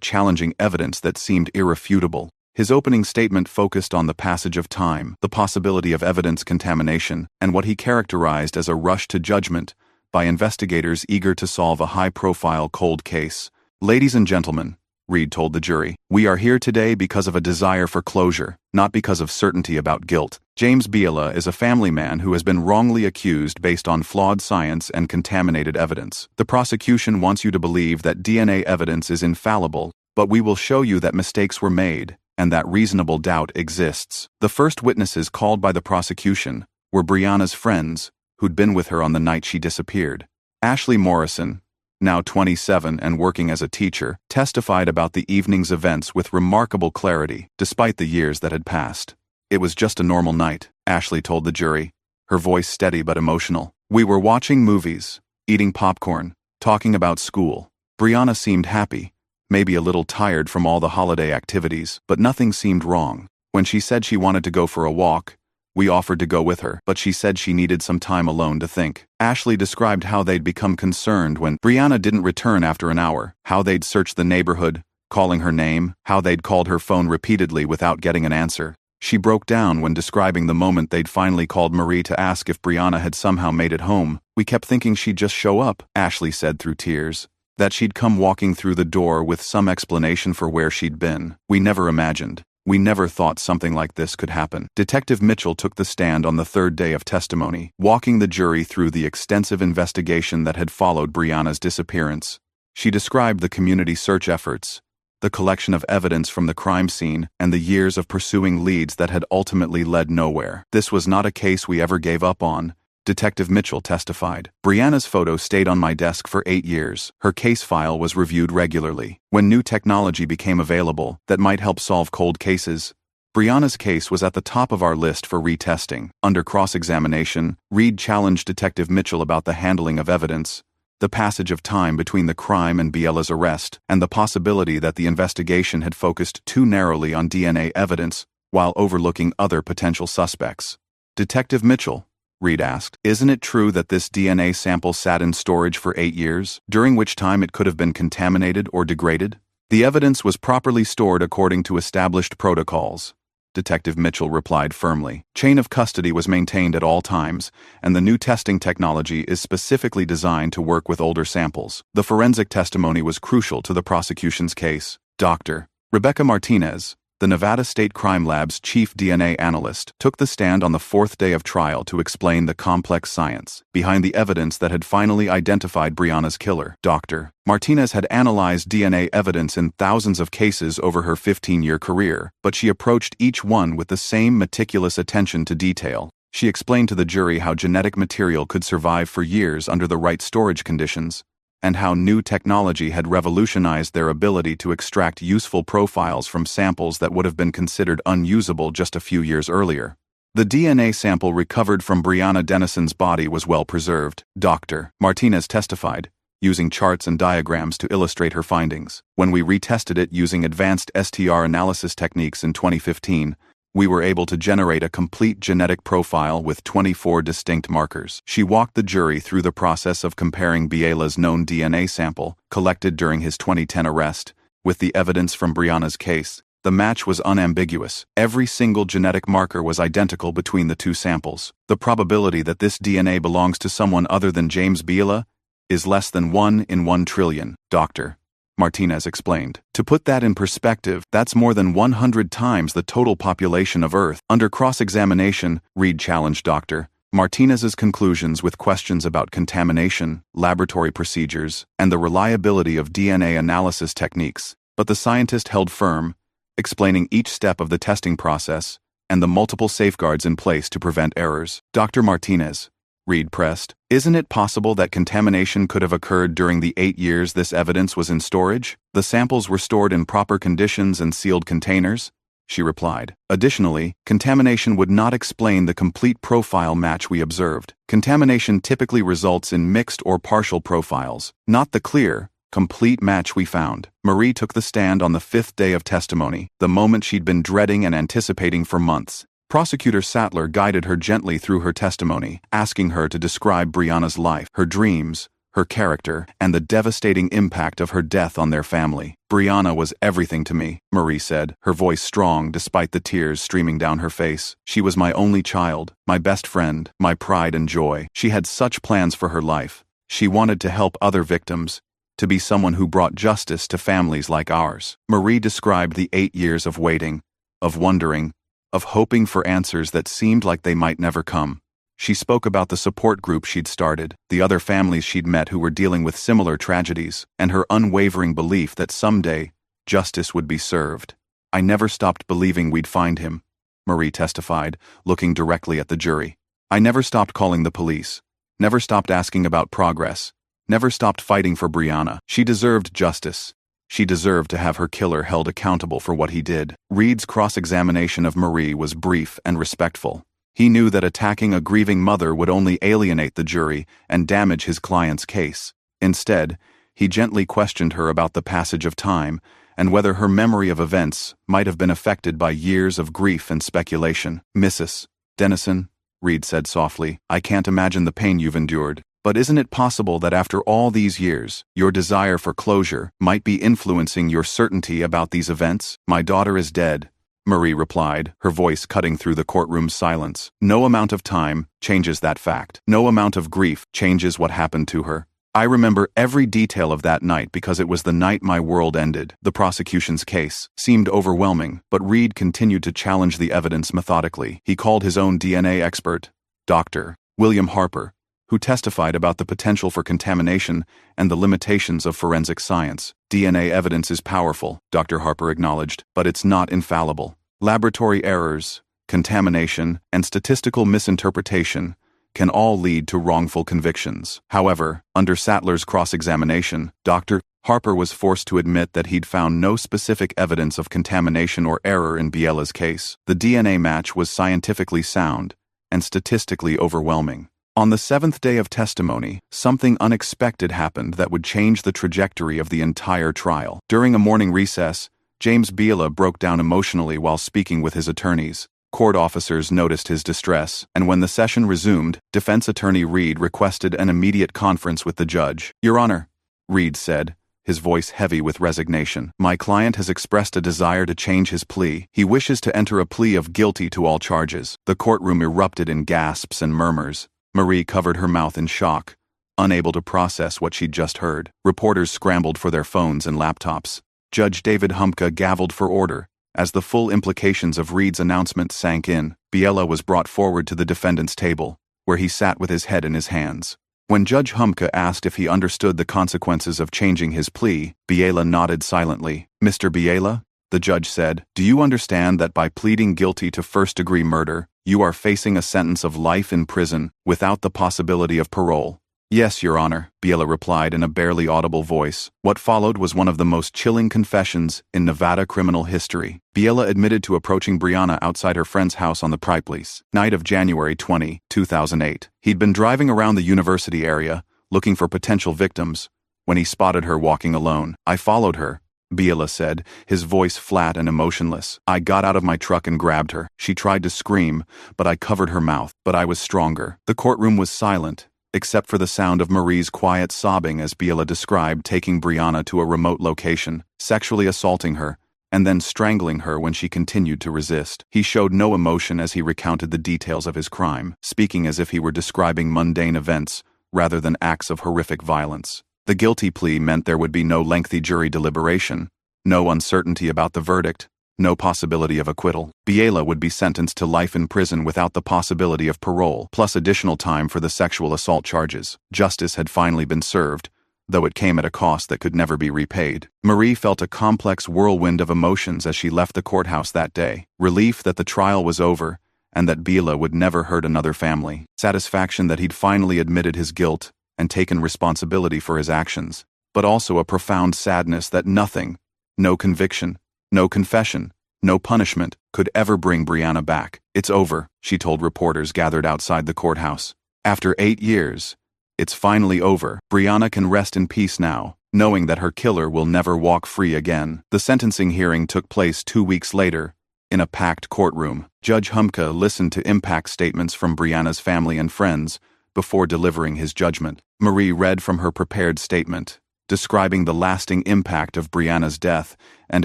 challenging evidence that seemed irrefutable. His opening statement focused on the passage of time, the possibility of evidence contamination, and what he characterized as a rush to judgment by investigators eager to solve a high-profile cold case. "Ladies and gentlemen," Reed told the jury, "we are here today because of a desire for closure, not because of certainty about guilt. James Biela is a family man who has been wrongly accused based on flawed science and contaminated evidence. The prosecution wants you to believe that DNA evidence is infallible, but we will show you that mistakes were made and that reasonable doubt exists." The first witnesses called by the prosecution were Brianna's friends, who'd been with her on the night she disappeared. Ashley Morrison, now 27 and working as a teacher, testified about the evening's events with remarkable clarity, despite the years that had passed. "It was just a normal night," Ashley told the jury, her voice steady but emotional. "We were watching movies, eating popcorn, talking about school. Brianna seemed happy, maybe a little tired from all the holiday activities, but nothing seemed wrong. When she said she wanted to go for a walk, we offered to go with her, but she said she needed some time alone to think." Ashley described how they'd become concerned when Brianna didn't return after an hour, how they'd searched the neighborhood, calling her name, how they'd called her phone repeatedly without getting an answer. She broke down when describing the moment they'd finally called Marie to ask if Brianna had somehow made it home. "We kept thinking she'd just show up," Ashley said through tears. "That she'd come walking through the door with some explanation for where she'd been. We never imagined. We never thought something like this could happen." Detective Mitchell took the stand on the third day of testimony, walking the jury through the extensive investigation that had followed Brianna's disappearance. She described the community search efforts, the collection of evidence from the crime scene, and the years of pursuing leads that had ultimately led nowhere. "This was not a case we ever gave up on," Detective Mitchell testified. "Brianna's photo stayed on my desk for 8 years. Her case file was reviewed regularly. When new technology became available that might help solve cold cases, Brianna's case was at the top of our list for retesting." Under cross-examination, Reed challenged Detective Mitchell about the handling of evidence, the passage of time between the crime and Biella's arrest, and the possibility that the investigation had focused too narrowly on DNA evidence while overlooking other potential suspects. "Detective Mitchell," Reed asked, "isn't it true that this DNA sample sat in storage for 8 years, during which time it could have been contaminated or degraded?" "The evidence was properly stored according to established protocols," Detective Mitchell replied firmly. "Chain of custody was maintained at all times, and the new testing technology is specifically designed to work with older samples." The forensic testimony was crucial to the prosecution's case. Dr. Rebecca Martinez, the Nevada State Crime Lab's chief DNA analyst, took the stand on the fourth day of trial to explain the complex science behind the evidence that had finally identified Brianna's killer. Dr. Martinez had analyzed DNA evidence in thousands of cases over her 15-year career, but she approached each one with the same meticulous attention to detail. She explained to the jury how genetic material could survive for years under the right storage conditions, and how new technology had revolutionized their ability to extract useful profiles from samples that would have been considered unusable just a few years earlier. The DNA sample recovered from Brianna Denison's body was well preserved, Dr. Martinez testified, using charts and diagrams to illustrate her findings. "When we retested it using advanced STR analysis techniques in 2015, we were able to generate a complete genetic profile with 24 distinct markers." She walked the jury through the process of comparing Biella's known DNA sample, collected during his 2010 arrest, with the evidence from Brianna's case. The match was unambiguous. Every single genetic marker was identical between the two samples. "The probability that this DNA belongs to someone other than James Biella is less than 1 in 1 trillion, Dr. Martinez explained. "To put that in perspective, that's more than 100 times the total population of Earth." Under cross-examination, Reed challenged Dr. Martinez's conclusions with questions about contamination, laboratory procedures, and the reliability of DNA analysis techniques, but the scientist held firm, explaining each step of the testing process and the multiple safeguards in place to prevent errors. "Dr. Martinez," Reed pressed, "isn't it possible that contamination could have occurred during the 8 years this evidence was in storage? The samples were stored in proper conditions and sealed containers?" She replied. "Additionally, contamination would not explain the complete profile match we observed. Contamination typically results in mixed or partial profiles, not the clear, complete match we found." Marie took the stand on the 5th day of testimony, the moment she'd been dreading and anticipating for months. Prosecutor Sattler guided her gently through her testimony, asking her to describe Brianna's life, her dreams, her character, and the devastating impact of her death on their family. "Brianna was everything to me," Marie said, her voice strong despite the tears streaming down her face. "She was my only child, my best friend, my pride and joy. She had such plans for her life. She wanted to help other victims, to be someone who brought justice to families like ours." Marie described the 8 years of waiting, of wondering, of hoping for answers that seemed like they might never come. She spoke about the support group she'd started, the other families she'd met who were dealing with similar tragedies, and her unwavering belief that someday, justice would be served. "I never stopped believing we'd find him," Marie testified, looking directly at the jury. "I never stopped calling the police, never stopped asking about progress, never stopped fighting for Brianna. She deserved justice. She deserved to have her killer held accountable for what he did." Reed's cross-examination of Marie was brief and respectful. He knew that attacking a grieving mother would only alienate the jury and damage his client's case. Instead, he gently questioned her about the passage of time and whether her memory of events might have been affected by years of grief and speculation. "Mrs. Denison," Reed said softly, "I can't imagine the pain you've endured. But isn't it possible that after all these years, your desire for closure might be influencing your certainty about these events? My daughter is dead, Marie replied, her voice cutting through the courtroom's silence. No amount of time changes that fact. No amount of grief changes what happened to her. I remember every detail of that night because it was the night my world ended. The prosecution's case seemed overwhelming, but Reed continued to challenge the evidence methodically. He called his own DNA expert, Dr. William Harper, who testified about the potential for contamination and the limitations of forensic science. DNA evidence is powerful, Dr. Harper acknowledged, but it's not infallible. Laboratory errors, contamination, and statistical misinterpretation can all lead to wrongful convictions. However, under Sattler's cross-examination, Dr. Harper was forced to admit that he'd found no specific evidence of contamination or error in Biella's case. The DNA match was scientifically sound and statistically overwhelming. On the seventh day of testimony, something unexpected happened that would change the trajectory of the entire trial. During a morning recess, James Biella broke down emotionally while speaking with his attorneys. Court officers noticed his distress, and when the session resumed, defense attorney Reed requested an immediate conference with the judge. "Your Honor," Reed said, his voice heavy with resignation, "my client has expressed a desire to change his plea. He wishes to enter a plea of guilty to all charges." The courtroom erupted in gasps and murmurs. Marie covered her mouth in shock, unable to process what she'd just heard. Reporters scrambled for their phones and laptops. Judge David Humka gavelled for order. As the full implications of Reed's announcement sank in, Biella was brought forward to the defendant's table, where he sat with his head in his hands. When Judge Humka asked if he understood the consequences of changing his plea, Biella nodded silently. "Mr. Biella," the judge said, "do you understand that by pleading guilty to first-degree murder, you are facing a sentence of life in prison without the possibility of parole?" "Yes, Your Honor," Biella replied in a barely audible voice. What followed was one of the most chilling confessions in Nevada criminal history. Biella admitted to approaching Brianna outside her friend's house on the Pripley's night of January 20, 2008. He'd been driving around the university area, looking for potential victims, when he spotted her walking alone. "I followed her," Biella said, his voice flat and emotionless. "I got out of my truck and grabbed her. She tried to scream, but I covered her mouth. But I was stronger." The courtroom was silent, except for the sound of Marie's quiet sobbing as Biella described taking Brianna to a remote location, sexually assaulting her, and then strangling her when she continued to resist. He showed no emotion as he recounted the details of his crime, speaking as if he were describing mundane events rather than acts of horrific violence. The guilty plea meant there would be no lengthy jury deliberation, no uncertainty about the verdict, no possibility of acquittal. Biella would be sentenced to life in prison without the possibility of parole, plus additional time for the sexual assault charges. Justice had finally been served, though it came at a cost that could never be repaid. Marie felt a complex whirlwind of emotions as she left the courthouse that day. Relief that the trial was over, and that Biella would never hurt another family. Satisfaction that he'd finally admitted his guilt and taken responsibility for his actions. But also a profound sadness that nothing, no conviction, no confession, no punishment, could ever bring Brianna back. "It's over," she told reporters gathered outside the courthouse. "After 8 years, it's finally over. Brianna can rest in peace now, knowing that her killer will never walk free again." The sentencing hearing took place 2 weeks later, in a packed courtroom. Judge Humka listened to impact statements from Brianna's family and friends before delivering his judgment. Marie read from her prepared statement, describing the lasting impact of Brianna's death and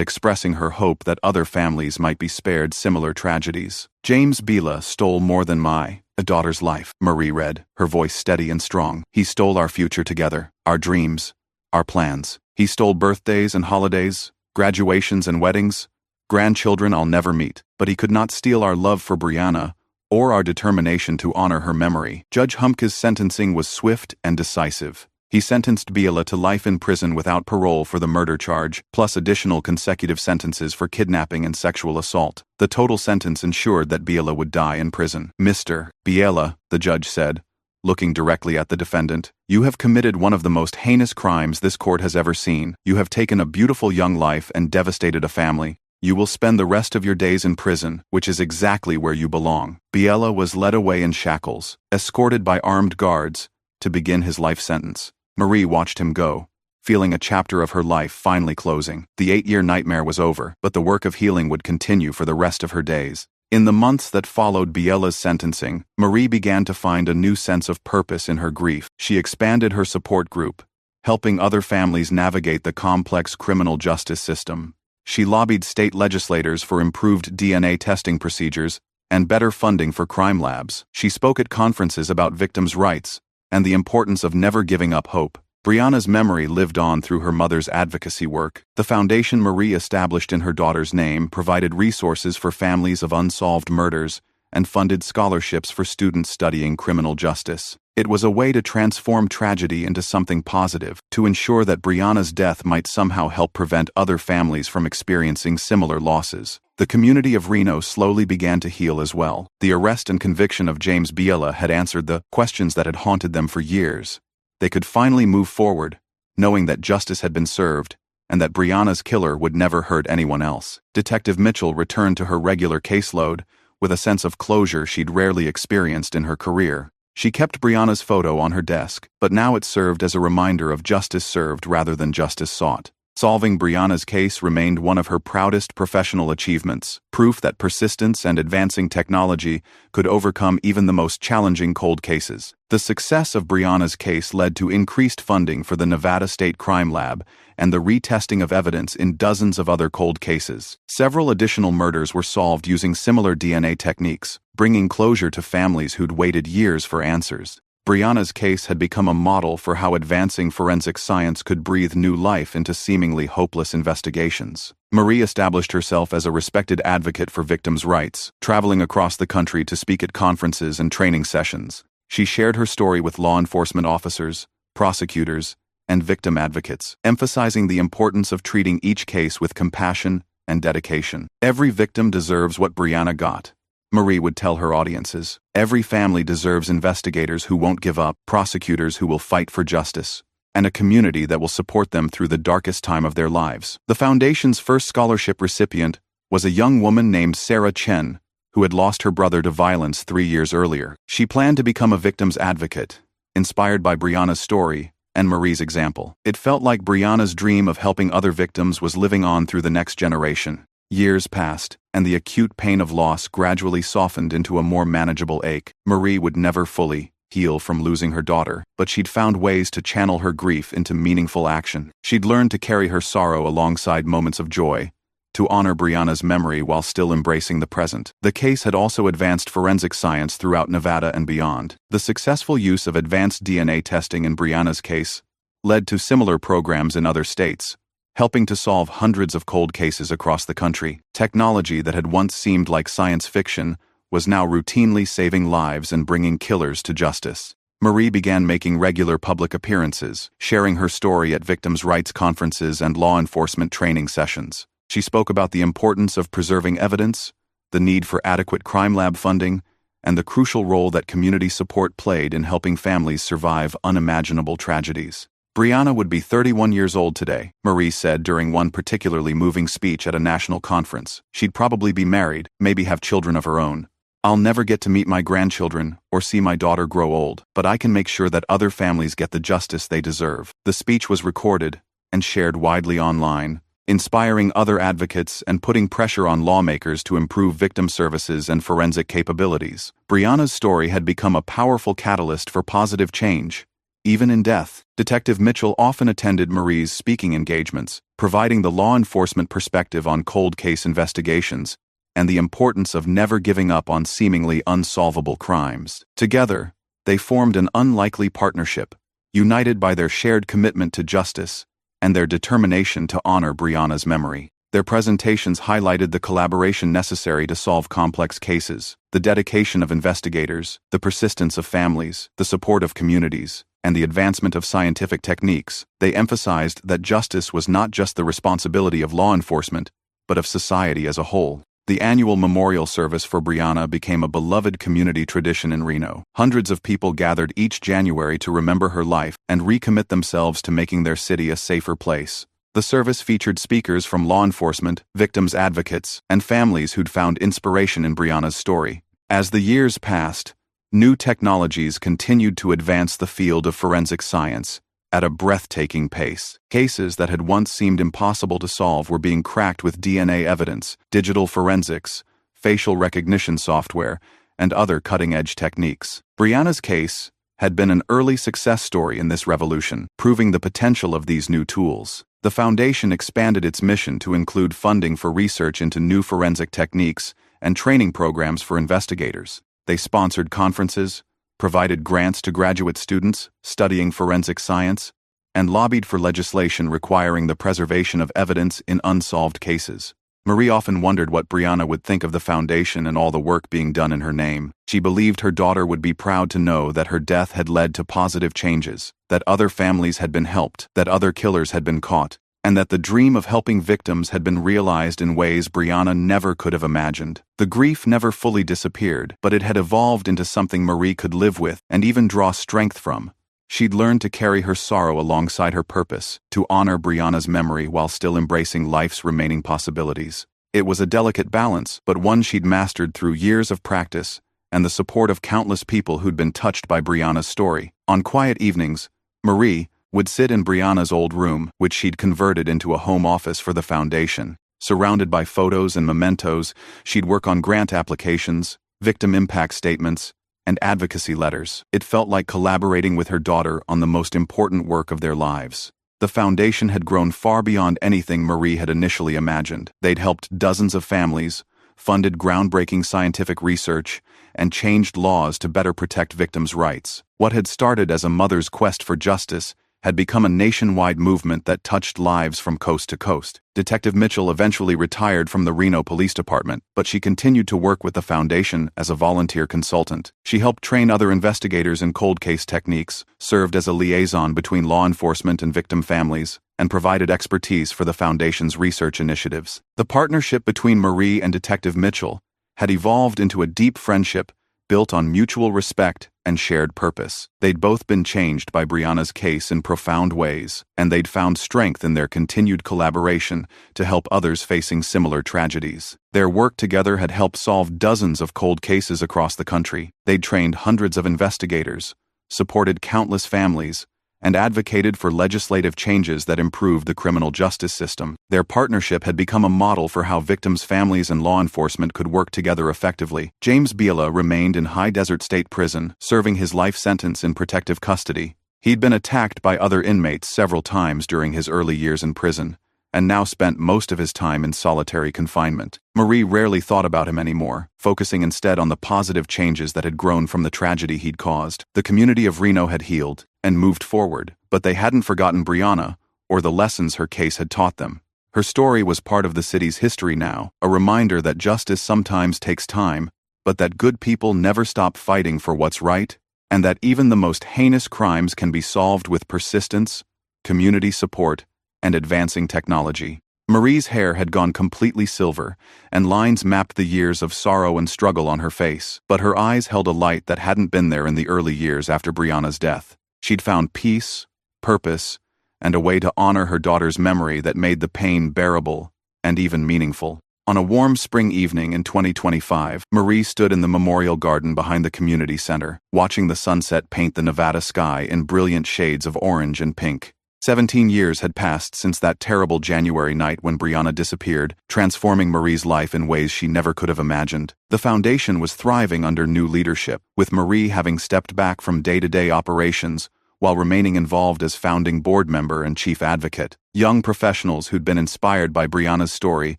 expressing her hope that other families might be spared similar tragedies. "James Biella stole more than my daughter's life," Marie read, her voice steady and strong. "He stole our future together, our dreams, our plans. He stole birthdays and holidays, graduations and weddings, grandchildren I'll never meet. But he could not steal our love for Brianna or our determination to honor her memory." Judge Humka's sentencing was swift and decisive. He sentenced Biella to life in prison without parole for the murder charge, plus additional consecutive sentences for kidnapping and sexual assault. The total sentence ensured that Biella would die in prison. "Mr. Biella," the judge said, looking directly at the defendant, "you have committed one of the most heinous crimes this court has ever seen. You have taken a beautiful young life and devastated a family. You will spend the rest of your days in prison, which is exactly where you belong." Biella was led away in shackles, escorted by armed guards, to begin his life sentence. Marie watched him go, feeling a chapter of her life finally closing. The 8-year nightmare was over, but the work of healing would continue for the rest of her days. In the months that followed Biella's sentencing, Marie began to find a new sense of purpose in her grief. She expanded her support group, helping other families navigate the complex criminal justice system. She lobbied state legislators for improved DNA testing procedures and better funding for crime labs. She spoke at conferences about victims' rights and the importance of never giving up hope. Brianna's memory lived on through her mother's advocacy work. The foundation Marie established in her daughter's name provided resources for families of unsolved murders and funded scholarships for students studying criminal justice. It was a way to transform tragedy into something positive, to ensure that Brianna's death might somehow help prevent other families from experiencing similar losses. The community of Reno slowly began to heal as well. The arrest and conviction of James Biela had answered the questions that had haunted them for years. They could finally move forward, knowing that justice had been served and that Brianna's killer would never hurt anyone else. Detective Mitchell returned to her regular caseload with a sense of closure she'd rarely experienced in her career. She kept Brianna's photo on her desk, but now it served as a reminder of justice served rather than justice sought. Solving Brianna's case remained one of her proudest professional achievements, proof that persistence and advancing technology could overcome even the most challenging cold cases. The success of Brianna's case led to increased funding for the Nevada State Crime Lab and the retesting of evidence in dozens of other cold cases. Several additional murders were solved using similar DNA techniques, bringing closure to families who'd waited years for answers. Brianna's case had become a model for how advancing forensic science could breathe new life into seemingly hopeless investigations. Marie established herself as a respected advocate for victims' rights, traveling across the country to speak at conferences and training sessions. She shared her story with law enforcement officers, prosecutors, and victim advocates, emphasizing the importance of treating each case with compassion and dedication. Every victim deserves what Brianna got, Marie would tell her audiences. Every family deserves investigators who won't give up, prosecutors who will fight for justice, and a community that will support them through the darkest time of their lives. The foundation's first scholarship recipient was a young woman named Sarah Chen, who had lost her brother to violence 3 years earlier. She planned to become a victim's advocate, inspired by Brianna's story and Marie's example. It felt like Brianna's dream of helping other victims was living on through the next generation. Years passed, and the acute pain of loss gradually softened into a more manageable ache. Marie would never fully heal from losing her daughter, but she'd found ways to channel her grief into meaningful action. She'd learned to carry her sorrow alongside moments of joy, to honor Brianna's memory while still embracing the present. The case had also advanced forensic science throughout Nevada and beyond. The successful use of advanced DNA testing in Brianna's case led to similar programs in other states, helping to solve hundreds of cold cases across the country. Technology that had once seemed like science fiction was now routinely saving lives and bringing killers to justice. Marie began making regular public appearances, sharing her story at victims' rights conferences and law enforcement training sessions. She spoke about the importance of preserving evidence, the need for adequate crime lab funding, and the crucial role that community support played in helping families survive unimaginable tragedies. Brianna would be 31 years old today, Marie said during one particularly moving speech at a national conference. She'd probably be married, maybe have children of her own. I'll never get to meet my grandchildren or see my daughter grow old, but I can make sure that other families get the justice they deserve. The speech was recorded and shared widely online, inspiring other advocates and putting pressure on lawmakers to improve victim services and forensic capabilities. Brianna's story had become a powerful catalyst for positive change. Even in death, Detective Mitchell often attended Marie's speaking engagements, providing the law enforcement perspective on cold case investigations and the importance of never giving up on seemingly unsolvable crimes. Together, they formed an unlikely partnership, united by their shared commitment to justice and their determination to honor Brianna's memory. Their presentations highlighted the collaboration necessary to solve complex cases, the dedication of investigators, the persistence of families, the support of communities, and the advancement of scientific techniques. They emphasized that justice was not just the responsibility of law enforcement, but of society as a whole. The annual memorial service for Brianna became a beloved community tradition in Reno. Hundreds of people gathered each January to remember her life and recommit themselves to making their city a safer place. The service featured speakers from law enforcement, victims advocates, and families who'd found inspiration in Brianna's story. As the years passed, new technologies continued to advance the field of forensic science at a breathtaking pace. Cases that had once seemed impossible to solve were being cracked with DNA evidence, digital forensics, facial recognition software, and other cutting-edge techniques. Brianna's case had been an early success story in this revolution, proving the potential of these new tools. The foundation expanded its mission to include funding for research into new forensic techniques and training programs for investigators. They sponsored conferences, provided grants to graduate students studying forensic science, and lobbied for legislation requiring the preservation of evidence in unsolved cases. Marie often wondered what Brianna would think of the foundation and all the work being done in her name. She believed her daughter would be proud to know that her death had led to positive changes, that other families had been helped, that other killers had been caught, and that the dream of helping victims had been realized in ways Brianna never could have imagined. The grief never fully disappeared, but it had evolved into something Marie could live with and even draw strength from. She'd learned to carry her sorrow alongside her purpose, to honor Brianna's memory while still embracing life's remaining possibilities. It was a delicate balance, but one she'd mastered through years of practice and the support of countless people who'd been touched by Brianna's story. On quiet evenings, Marie would sit in Brianna's old room, which she'd converted into a home office for the foundation. Surrounded by photos and mementos, she'd work on grant applications, victim impact statements, and advocacy letters. It felt like collaborating with her daughter on the most important work of their lives. The foundation had grown far beyond anything Marie had initially imagined. They'd helped dozens of families, funded groundbreaking scientific research, and changed laws to better protect victims' rights. What had started as a mother's quest for justice had become a nationwide movement that touched lives from coast to coast. Detective Mitchell eventually retired from the Reno Police Department, but she continued to work with the foundation as a volunteer consultant. She helped train other investigators in cold case techniques, served as a liaison between law enforcement and victim families, and provided expertise for the foundation's research initiatives. The partnership between Marie and Detective Mitchell had evolved into a deep friendship built on mutual respect and shared purpose. They'd both been changed by Brianna's case in profound ways, and they'd found strength in their continued collaboration to help others facing similar tragedies. Their work together had helped solve dozens of cold cases across the country. They'd trained hundreds of investigators, supported countless families, and advocated for legislative changes that improved the criminal justice system. Their partnership had become a model for how victims' families and law enforcement could work together effectively. James Biela remained in High Desert State Prison, serving his life sentence in protective custody. He'd been attacked by other inmates several times during his early years in prison, and now spent most of his time in solitary confinement. Marie rarely thought about him anymore, focusing instead on the positive changes that had grown from the tragedy he'd caused. The community of Reno had healed and moved forward, but they hadn't forgotten Brianna or the lessons her case had taught them. Her story was part of the city's history now, a reminder that justice sometimes takes time, but that good people never stop fighting for what's right, and that even the most heinous crimes can be solved with persistence, community support, and advancing technology. Marie's hair had gone completely silver, and lines mapped the years of sorrow and struggle on her face, but her eyes held a light that hadn't been there in the early years after Brianna's death. She'd found peace, purpose, and a way to honor her daughter's memory that made the pain bearable and even meaningful. On a warm spring evening in 2025, Marie stood in the memorial garden behind the community center, watching the sunset paint the Nevada sky in brilliant shades of orange and pink. 17 years had passed since that terrible January night when Brianna disappeared, transforming Marie's life in ways she never could have imagined. The foundation was thriving under new leadership, with Marie having stepped back from day-to-day operations while remaining involved as founding board member and chief advocate. Young professionals who'd been inspired by Brianna's story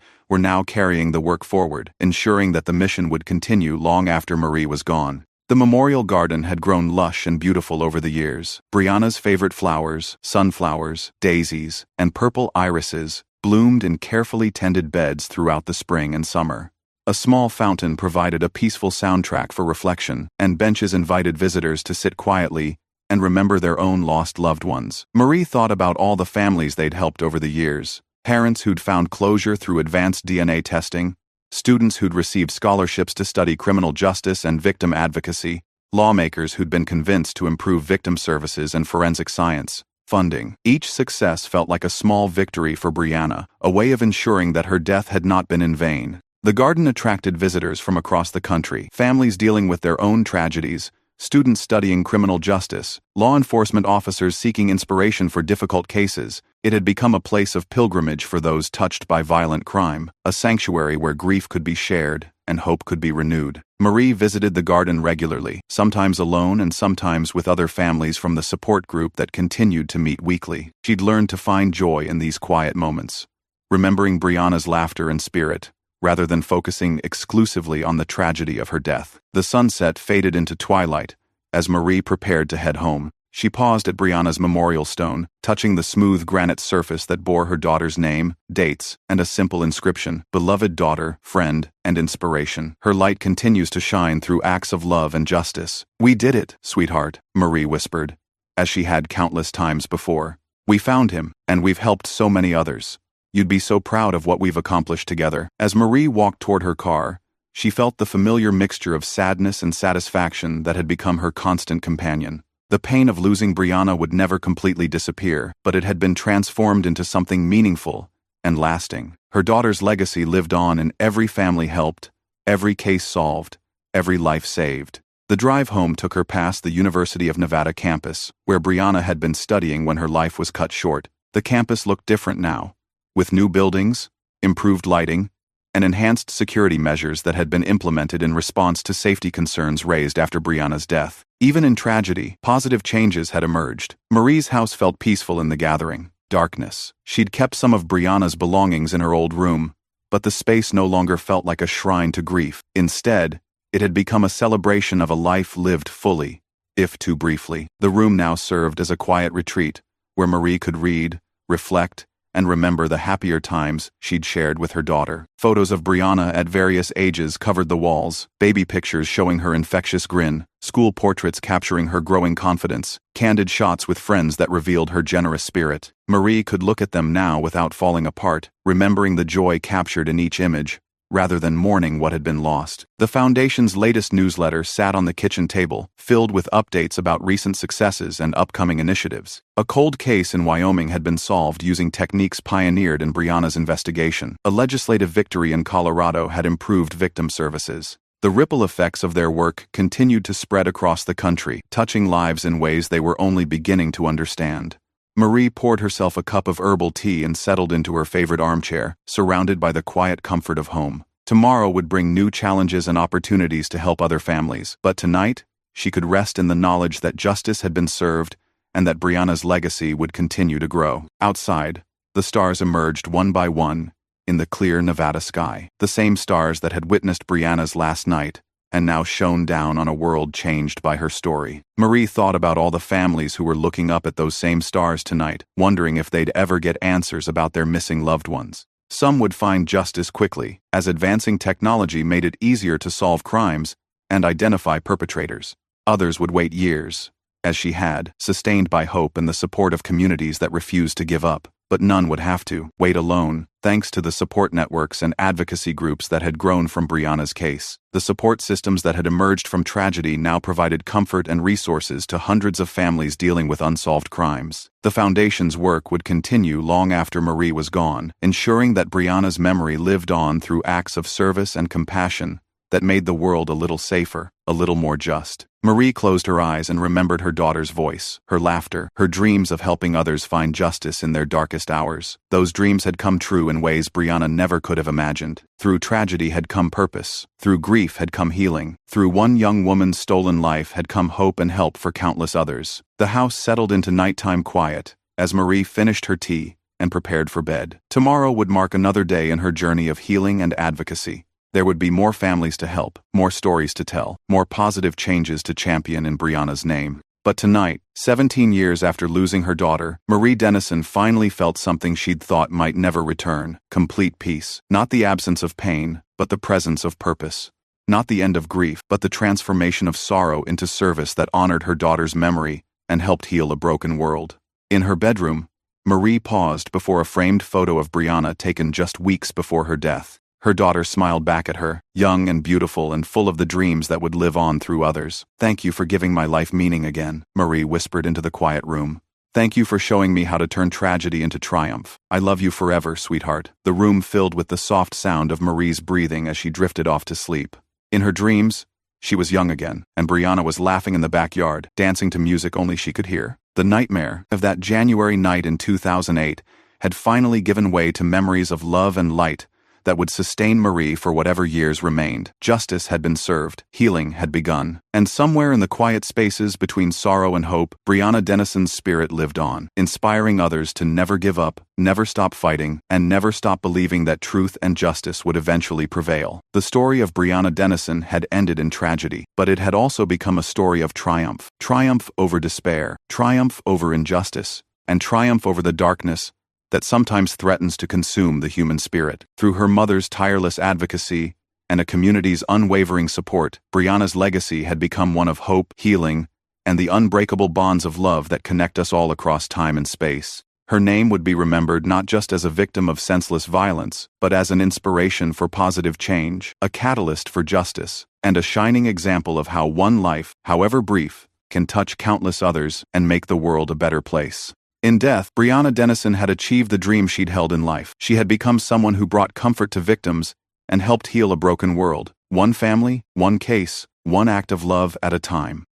were now carrying the work forward, ensuring that the mission would continue long after Marie was gone. The memorial garden had grown lush and beautiful over the years. Brianna's favorite flowers, sunflowers, daisies, and purple irises, bloomed in carefully tended beds throughout the spring and summer. A small fountain provided a peaceful soundtrack for reflection, and benches invited visitors to sit quietly and remember their own lost loved ones. Marie thought about all the families they'd helped over the years, parents who'd found closure through advanced DNA testing, students who'd received scholarships to study criminal justice and victim advocacy, lawmakers who'd been convinced to improve victim services and forensic science funding. Each success felt like a small victory for Brianna, a way of ensuring that her death had not been in vain. The garden attracted visitors from across the country, families dealing with their own tragedies, students studying criminal justice, law enforcement officers seeking inspiration for difficult cases. It had become a place of pilgrimage for those touched by violent crime, a sanctuary where grief could be shared and hope could be renewed. Marie visited the garden regularly, sometimes alone and sometimes with other families from the support group that continued to meet weekly. She'd learned to find joy in these quiet moments, remembering Brianna's laughter and spirit, rather than focusing exclusively on the tragedy of her death. The sunset faded into twilight. As Marie prepared to head home, she paused at Brianna's memorial stone, touching the smooth granite surface that bore her daughter's name, dates, and a simple inscription: beloved daughter, friend, and inspiration. Her light continues to shine through acts of love and justice. We did it, sweetheart, Marie whispered, as she had countless times before. We found him, and we've helped so many others. You'd be so proud of what we've accomplished together. As Marie walked toward her car, she felt the familiar mixture of sadness and satisfaction that had become her constant companion. The pain of losing Brianna would never completely disappear, but it had been transformed into something meaningful and lasting. Her daughter's legacy lived on in every family helped, every case solved, every life saved. The drive home took her past the University of Nevada campus, where Brianna had been studying when her life was cut short. The campus looked different now, with new buildings, improved lighting, and enhanced security measures that had been implemented in response to safety concerns raised after Brianna's death. Even in tragedy, positive changes had emerged. Marie's house felt peaceful in the gathering darkness. She'd kept some of Brianna's belongings in her old room, but the space no longer felt like a shrine to grief. Instead, it had become a celebration of a life lived fully, if too briefly. The room now served as a quiet retreat, where Marie could read, reflect, and remember the happier times she'd shared with her daughter. Photos of Brianna at various ages covered the walls, baby pictures showing her infectious grin, school portraits capturing her growing confidence, candid shots with friends that revealed her generous spirit. Marie could look at them now without falling apart, remembering the joy captured in each image, rather than mourning what had been lost. The Foundation's latest newsletter sat on the kitchen table, filled with updates about recent successes and upcoming initiatives. A cold case in Wyoming had been solved using techniques pioneered in Brianna's investigation. A legislative victory in Colorado had improved victim services. The ripple effects of their work continued to spread across the country, touching lives in ways they were only beginning to understand. Marie poured herself a cup of herbal tea and settled into her favorite armchair, surrounded by the quiet comfort of home. Tomorrow would bring new challenges and opportunities to help other families, but tonight, she could rest in the knowledge that justice had been served and that Brianna's legacy would continue to grow. Outside, the stars emerged one by one in the clear Nevada sky, the same stars that had witnessed Brianna's last night and now shone down on a world changed by her story. Marie thought about all the families who were looking up at those same stars tonight, wondering if they'd ever get answers about their missing loved ones. Some would find justice quickly, as advancing technology made it easier to solve crimes and identify perpetrators. Others would wait years, as she had, sustained by hope and the support of communities that refused to give up. But none would have to wait alone, thanks to the support networks and advocacy groups that had grown from Brianna's case. The support systems that had emerged from tragedy now provided comfort and resources to hundreds of families dealing with unsolved crimes. The Foundation's work would continue long after Marie was gone, ensuring that Brianna's memory lived on through acts of service and compassion that made the world a little safer, a little more just. Marie closed her eyes and remembered her daughter's voice, her laughter, her dreams of helping others find justice in their darkest hours. Those dreams had come true in ways Brianna never could have imagined. Through tragedy had come purpose. Through grief had come healing. Through one young woman's stolen life had come hope and help for countless others. The house settled into nighttime quiet as Marie finished her tea and prepared for bed. Tomorrow would mark another day in her journey of healing and advocacy. There would be more families to help, more stories to tell, more positive changes to champion in Brianna's name. But tonight, 17 years after losing her daughter, Marie Denison finally felt something she'd thought might never return: complete peace. Not the absence of pain, but the presence of purpose. Not the end of grief, but the transformation of sorrow into service that honored her daughter's memory and helped heal a broken world. In her bedroom, Marie paused before a framed photo of Brianna taken just weeks before her death. Her daughter smiled back at her, young and beautiful and full of the dreams that would live on through others. "Thank you for giving my life meaning again," Marie whispered into the quiet room. "Thank you for showing me how to turn tragedy into triumph. I love you forever, sweetheart." The room filled with the soft sound of Marie's breathing as she drifted off to sleep. In her dreams, she was young again, and Brianna was laughing in the backyard, dancing to music only she could hear. The nightmare of that January night in 2008 had finally given way to memories of love and light that would sustain Marie for whatever years remained. Justice had been served, healing had begun, and somewhere in the quiet spaces between sorrow and hope, Brianna Denison's spirit lived on, inspiring others to never give up, never stop fighting, and never stop believing that truth and justice would eventually prevail. The story of Brianna Denison had ended in tragedy, but it had also become a story of triumph. Triumph over despair, triumph over injustice, and triumph over the darkness that sometimes threatens to consume the human spirit. Through her mother's tireless advocacy and a community's unwavering support, Brianna's legacy had become one of hope, healing, and the unbreakable bonds of love that connect us all across time and space. Her name would be remembered not just as a victim of senseless violence, but as an inspiration for positive change, a catalyst for justice, and a shining example of how one life, however brief, can touch countless others and make the world a better place. In death, Brianna Denison had achieved the dream she'd held in life. She had become someone who brought comfort to victims and helped heal a broken world. One family, one case, one act of love at a time.